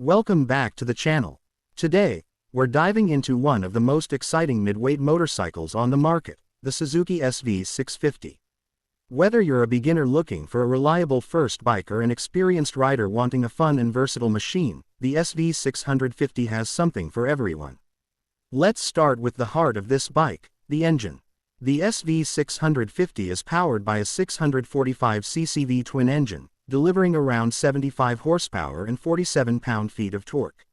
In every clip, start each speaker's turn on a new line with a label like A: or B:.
A: Welcome back to the channel. Today, we're diving into one of the most exciting mid-weight motorcycles on the market, the Suzuki SV650. Whether you're a beginner looking for a reliable first bike or an experienced rider wanting a fun and versatile machine, the SV650 has something for everyone. Let's start with the heart of this bike, the engine. The SV650 is powered by a 645cc V-twin engine, delivering around 75 horsepower and 47 pound-feet of torque.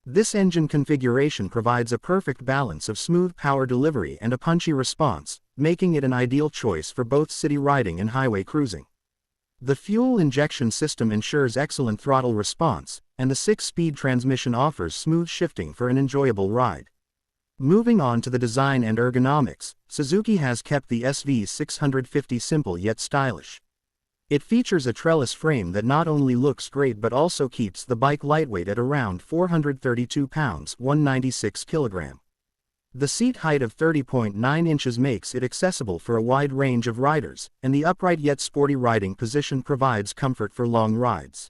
A: This engine configuration provides a perfect balance of smooth power delivery and a punchy response, making it an ideal choice for both city riding and highway cruising. The fuel injection system ensures excellent throttle response, and the 6-speed transmission offers smooth shifting for an enjoyable ride. Moving on to the design and ergonomics, Suzuki has kept the SV650 simple yet stylish. It features a trellis frame that not only looks great but also keeps the bike lightweight at around 432 pounds (196 kilograms). The seat height of 30.9 inches makes it accessible for a wide range of riders, and the upright yet sporty riding position provides comfort for long rides.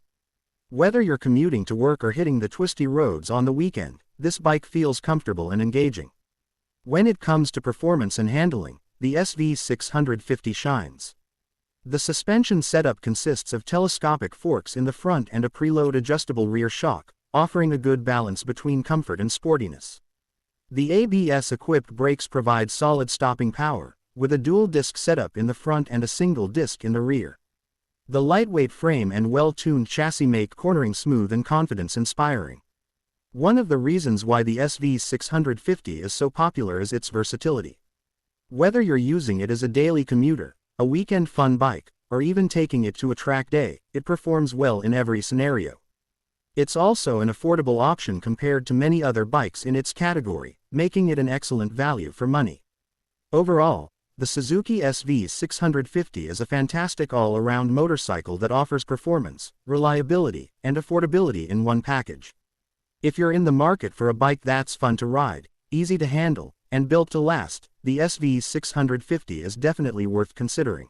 A: Whether you're commuting to work or hitting the twisty roads on the weekend, this bike feels comfortable and engaging. When it comes to performance and handling, the SV650 shines. The suspension setup consists of telescopic forks in the front and a preload adjustable rear shock, offering a good balance between comfort and sportiness. The ABS-equipped brakes provide solid stopping power, with a dual-disc setup in the front and a single disc in the rear. The lightweight frame and well-tuned chassis make cornering smooth and confidence-inspiring. One of the reasons why the SV650 is so popular is its versatility. Whether you're using it as a daily commuter, a weekend fun bike, or even taking it to a track day, it performs well in every scenario. It's also an affordable option compared to many other bikes in its category, making it an excellent value for money. Overall, the Suzuki SV650 is a fantastic all-around motorcycle that offers performance, reliability, and affordability in one package. If you're in the market for a bike that's fun to ride, easy to handle, and built to last, the SV650 is definitely worth considering.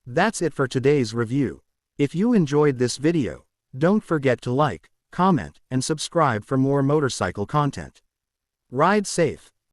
A: That's it for today's review. If you enjoyed this video, don't forget to like, comment, and subscribe for more motorcycle content. Ride safe.